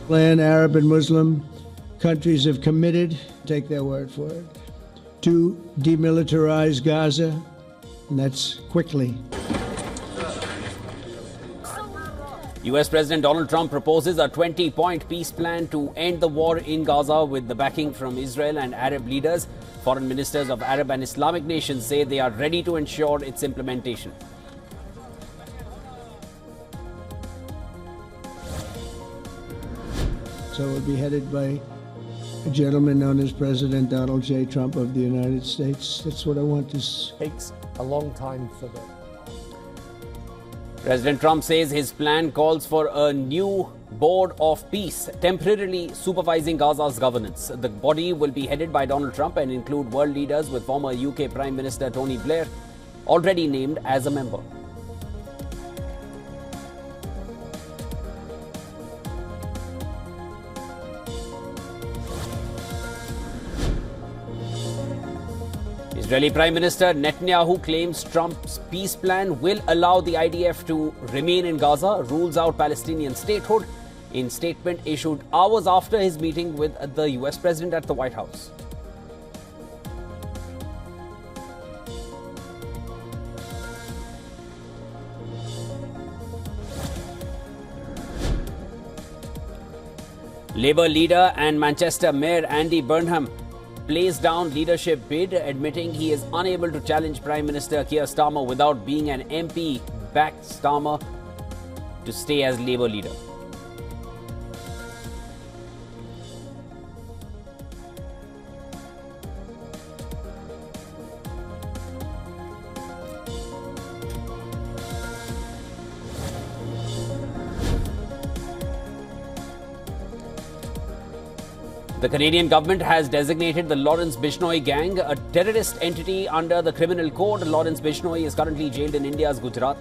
Land, Arab and Muslim countries have committed, take their word for it, to demilitarize Gaza, and that's quickly. US President Donald Trump proposes a 20-point peace plan to end the war in Gaza with the backing from Israel and Arab leaders. Foreign ministers of Arab and Islamic nations say they are ready to ensure its implementation. So it will be headed by a gentleman known as President Donald J. Trump of the United States. That's what I want to say. Takes a long time for the... President Trump says his plan calls for a new board of peace, temporarily supervising Gaza's governance. The body will be headed by Donald Trump and include world leaders, with former UK Prime Minister Tony Blair already named as a member. Israeli Prime Minister Netanyahu claims Trump's peace plan will allow the IDF to remain in Gaza, rules out Palestinian statehood, in statement issued hours after his meeting with the US President at the White House. Labour leader and Manchester Mayor Andy Burnham plays down leadership bid, admitting he is unable to challenge Prime Minister Keir Starmer without being an MP, backed Starmer to stay as Labour leader. The Canadian government has designated the Lawrence Bishnoi gang a terrorist entity under the criminal code. Lawrence Bishnoi is currently jailed in India's Gujarat.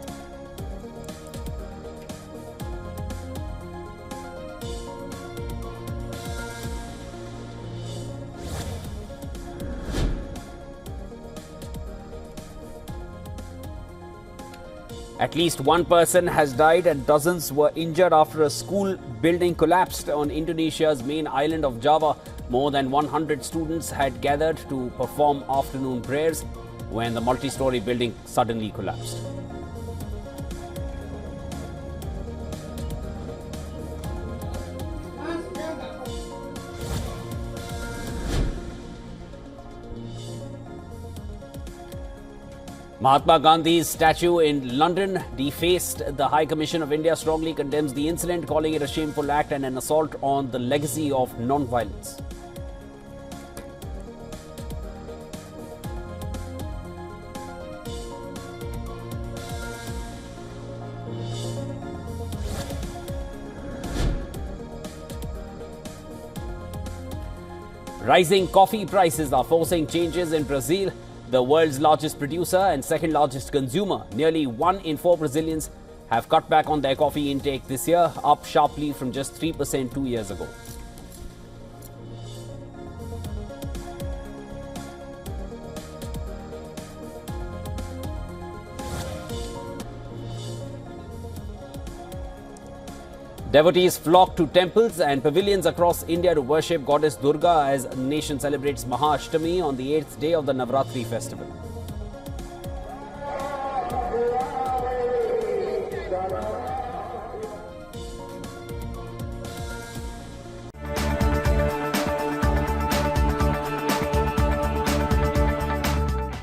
At least one person has died and dozens were injured after a school building collapsed on Indonesia's main island of Java. More than 100 students had gathered to perform afternoon prayers when the multi-story building suddenly collapsed. Mahatma Gandhi's statue in London defaced. The High Commission of India strongly condemns the incident, calling it a shameful act and an assault on the legacy of non-violence. Rising coffee prices are forcing changes in Brazil. The world's largest producer and second largest consumer, nearly 1 in 4 Brazilians have cut back on their coffee intake this year, up sharply from just 3% 2 years ago. Devotees flock to temples and pavilions across India to worship goddess Durga as the nation celebrates Maha Ashtami on the 8th day of the Navratri festival.